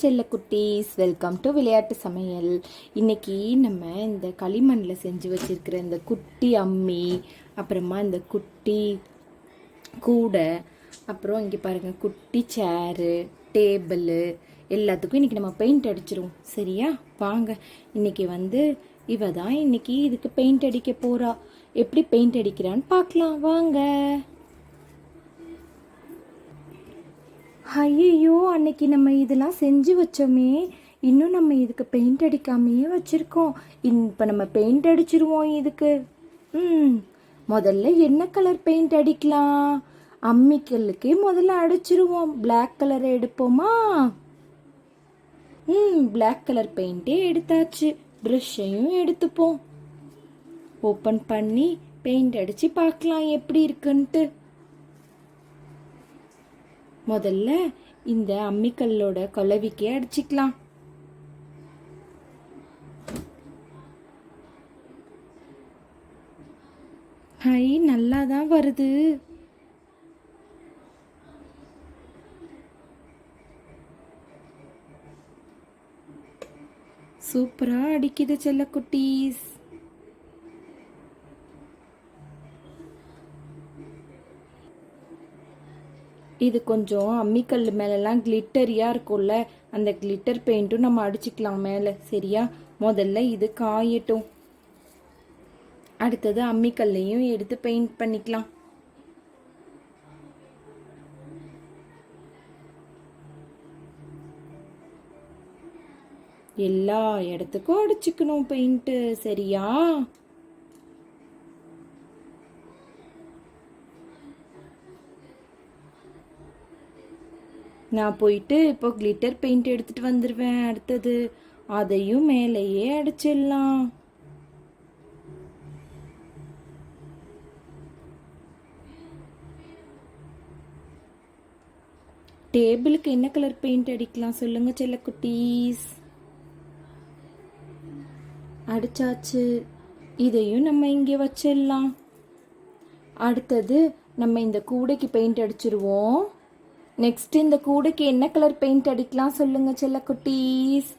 செல்ல குட்டீஸ், welcome to விளையாட்டு சமையல். இன்னைக்கு நம்ம இந்த களிமண்ணில் செஞ்சு வச்சிருக்கிற இந்த குட்டி அம்மி, அப்புறமா இந்த குட்டி கூடை, அப்புறம் இங்கே பாருங்கள் குட்டி சேரு, டேபிள் எல்லாத்துக்கும் இன்றைக்கி நம்ம பெயிண்ட் அடிச்சிருவோம். சரியா? வாங்க. இன்னைக்கு இவ தான் இன்னைக்கு இதுக்கு பெயிண்ட் அடிக்க போகிறா. எப்படி பெயிண்ட் அடிக்கிறான்னு பார்க்கலாம் வாங்க. ஐயோ, அன்னைக்கு நம்ம இதெல்லாம் செஞ்சு வச்சோமே, இன்னும் நம்ம இதுக்கு பெயிண்ட் அடிக்காமையே வச்சுருக்கோம். இப்போ நம்ம பெயிண்ட் அடிச்சிருவோம் இதுக்கு. முதல்ல என்ன கலர் பெயிண்ட் அடிக்கலாம்? அம்மிக்கல்லுக்கே முதல்ல அடிச்சிருவோம். பிளாக் கலரை எடுப்போமா? பிளாக் கலர் பெயிண்டே எடுத்தாச்சு. ப்ரஷ்ஷையும் எடுத்துப்போம். ஓப்பன் பண்ணி பெயிண்ட் அடித்து பார்க்கலாம் எப்படி இருக்குன்ட்டு. முதல்ல இந்த அம்மிக்கல்லோட கொலவிக்கே அடிச்சுக்கலாம். ஹை, நல்லா தான் வருது. சூப்பரா அடிக்குது செல்லக்குட்டீஸ். இது கொஞ்சம் அம்மிக்கல் மேலெல்லாம் கிளிட்டரியாக இருக்கும்ல, அந்த கிளிட்டர் பெயிண்ட்டும் நம்ம அடிச்சுக்கலாம் மேலே. சரியா? முதல்ல இது காயட்டும். அடுத்தது அம்மிக்கல்லையும் எடுத்து பெயிண்ட் பண்ணிக்கலாம். எல்லா இடத்துக்கும் அடிச்சுக்கணும் பெயிண்ட்டு. சரியா? நான் போயிட்டு இப்போ கிளிட்டர் பெயிண்ட் எடுத்துட்டு வந்துடுவேன். அடுத்தது அதையும் மேலேயே அடிச்சிடலாம். டேபிளுக்கு என்ன கலர் பெயிண்ட் அடிக்கலாம் சொல்லுங்க செல்லக்குட்டீஸ்? அடிச்சாச்சு. இதையும் நம்ம இங்கே வச்சிடலாம். அடுத்தது நம்ம இந்த கூடைக்கு பெயிண்ட் அடிச்சிருவோம். நெக்ஸ்ட் இந்த கூடைக்கு என்ன கலர் பெயிண்ட் அடிக்கலாம் சொல்லுங்க செல்லக்குட்டீஸ்?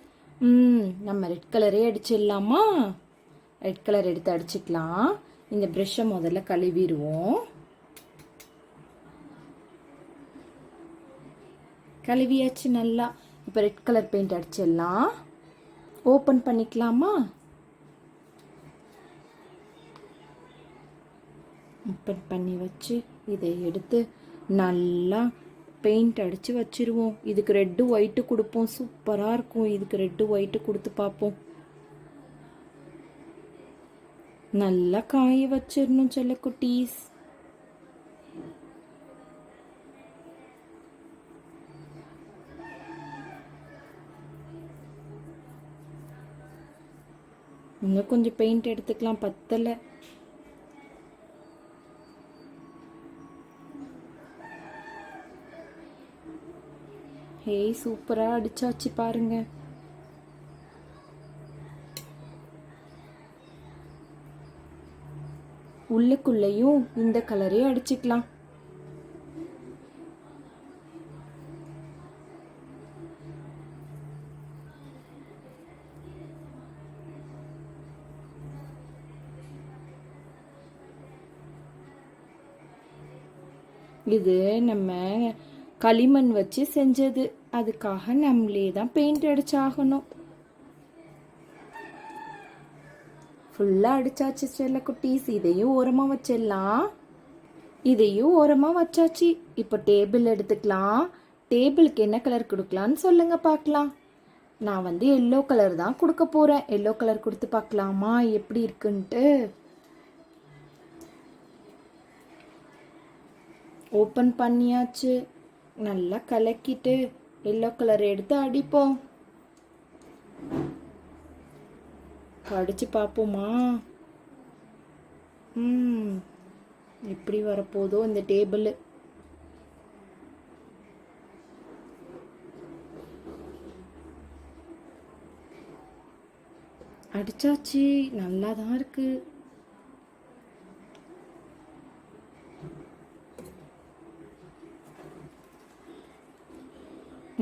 நம்ம ரெட் கலரே அடிச்சிடலாமா? ரெட் கலர் எடுத்து அடிச்சுக்கலாம். இந்த ப்ரஷ்ஷை முதல்ல கழுவிடுவோம். கழுவியாச்சு நல்லா. இப்போ ரெட் கலர் பெயிண்ட் அடிச்சிடலாம். ஓப்பன் பண்ணிக்கலாமா? ஓப்பன் பண்ணி வச்சு இதை எடுத்து நல்லா பெயிண்ட் அடித்து வச்சிருவோம். இதுக்கு ரெட்டு ஒயிட்டு கொடுப்போம். சூப்பராக இருக்கும். இதுக்கு ரெட்டு ஒயிட்டு கொடுத்து பார்ப்போம். நல்லா காய வச்சிடணும் செல்லக்குட்டீஸ். இன்னும் கொஞ்சம் பெயிண்ட் எடுத்துக்கலாம், பத்தலை. ஹேய், சூப்பரா அடிச்சாச்சு பாருங்க. உள்ளுக்குள்ளேயும் இந்த கலரே அடிச்சுக்கலாம். இது நம்ம களிமண் வச்சு செஞ்சது. அதுக்காக நம்மளே தான் பெயிண்ட் அடிச்சாகணும். ஃபுல்லாக அடிச்சாச்சு செல்லக்குட்டீஸ். இதையும் ஓரமாக வச்சிடலாம். இதையும் ஓரமாக வச்சாச்சு. இப்போ டேபிள் எடுத்துக்கலாம். டேபிளுக்கு என்ன கலர் கொடுக்கலான்னு சொல்லுங்க பார்க்கலாம். நான் எல்லோ கலர் தான் கொடுக்க போகிறேன். எல்லோ கலர் கொடுத்து பார்க்கலாமா எப்படி இருக்குன்ட்டு. ஓப்பன் பண்ணியாச்சு. நல்லா கலக்கிட்டு எல்லோ கலர் எடுத்து அடிப்போம். அடிச்சு பார்ப்போமா? எப்படி வரப்போதோ இந்த டேபிள். அடிச்சாச்சு. நல்லா தான் இருக்கு.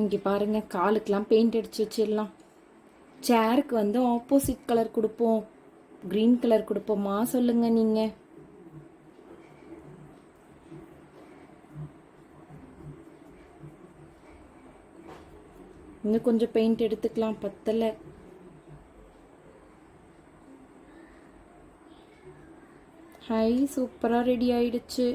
இங்கே பாருங்கள், காலுக்கெலாம் பெயிண்ட் அடித்து வச்சிடலாம். சேருக்கு வந்து ஆப்போசிட் கலர் கொடுப்போம். க்ரீன் கலர் கொடுப்போமா சொல்லுங்கள் நீங்கள். இன்னும் கொஞ்சம் பெயிண்ட் எடுத்துக்கலாம், பத்தலை. ஹை, சூப்பராக ரெடி ஆயிடுச்சு.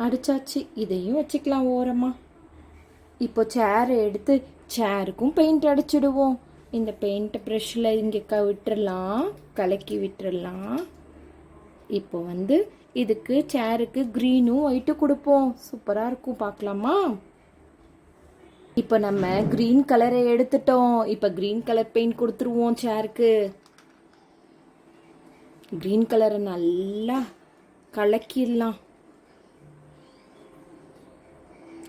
அடிச்சாச்சு, இதையும் வச்சுக்கலாம் ஓரமாக. இப்போ சேரை எடுத்து சேருக்கும் பெயிண்ட் அடிச்சிடுவோம். இந்த பெயிண்ட் ப்ரெஷ்ஷில் இங்கே விட்டுறலாம், கலக்கி விட்டுறலாம். இப்போ வந்து இதுக்கு சேருக்கு க்ரீனும் ஒயிட்டும் கொடுப்போம். சூப்பராக இருக்கும், பார்க்கலாமா? இப்போ நம்ம க்ரீன் கலரை எடுத்துட்டோம். இப்போ க்ரீன் கலர் பெயிண்ட் கொடுத்துருவோம் சேருக்கு. க்ரீன் கலரை நல்லா கலக்கிடலாம்.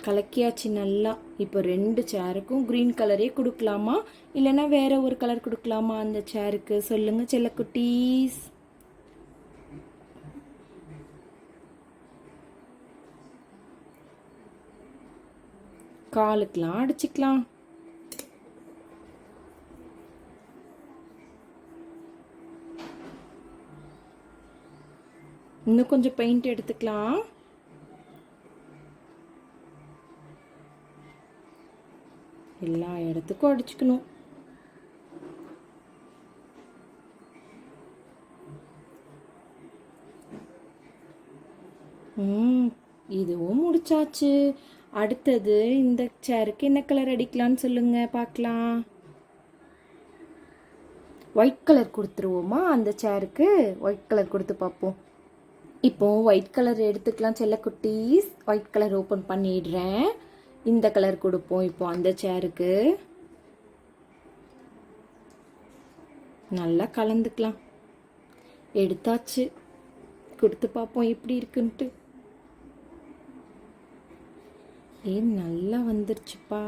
கலக்கியாச்சு நல்லா. இப்போ 2 சேருக்கும் க்ரீன் கலரே கொடுக்கலாமா, இல்லைன்னா வேற ஒரு கலர் கொடுக்கலாமா அந்த சேருக்கு? சொல்லுங்க செல்லக்குட்டீஸ். காலுக்கெலாம் அடிச்சுக்கலாம். இன்னும் கொஞ்சம் பெயிண்ட் எடுத்துக்கலாம். எல்லா இடத்துக்கும் அடிச்சுக்கணும். இதுவும் முடிச்சாச்சு. அடுத்தது இந்த சேருக்கு என்ன கலர் அடிக்கலான்னு சொல்லுங்க பார்க்கலாம். ஒயிட் கலர் கொடுத்துருவோமா அந்த சேருக்கு? ஒயிட் கலர் கொடுத்து பார்ப்போம். இப்போ ஒயிட் கலர் எடுத்துக்கலாம் செல்லக்குட்டீஸ். ஒயிட் கலர் ஓப்பன் பண்ணிடுறேன். இந்த கலர் கொடுப்போம் இப்போ அந்த சேருக்கு. நல்லா கலந்துக்கலாம். எடுத்தாச்சு, கொடுத்து பார்ப்போம் எப்படி இருக்குன்ட்டு. நல்லா வந்துருச்சுப்பா.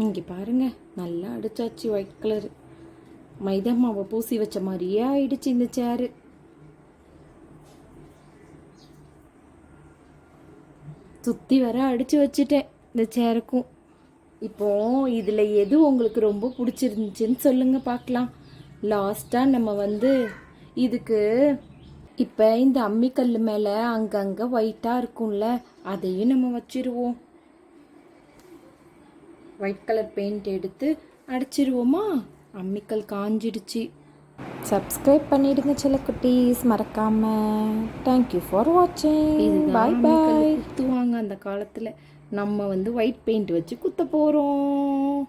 இங்கே பாருங்க, நல்லா அடிச்சாச்சு. ஒயிட் கலர் மைதா மாவை பூசி வச்ச மாதிரியே ஆயிடுச்சு இந்த சேரு. சுற்றி வர அடித்து வச்சுட்டேன் இந்த சேருக்கும். இப்போ இதில் எது உங்களுக்கு ரொம்ப பிடிச்சிருந்துச்சின்னு சொல்லுங்க பார்க்கலாம். லாஸ்ட்டாக நம்ம வந்து இதுக்கு இப்போ இந்த அம்மிக்கல் மேலே அங்கங்கே ஒயிட்டாக இருக்கும்ல, அதையும் நம்ம வச்சிருவோம். ஒயிட் கலர் பெயிண்ட் எடுத்து அடிச்சிருவோமா? அம்மிக்கல் காஞ்சிடுச்சு. சப்ஸ்கிரைப் பண்ணிடுங்க செல்லக்குட்டீஸ் மறக்காம. தேங்க்யூ ஃபார் வாட்சிங். பாய் பாய். குத்துவாங்க அந்த காலத்தில். நம்ம வந்து ஒயிட் பெயிண்ட் வச்சு குத்த போகிறோம்.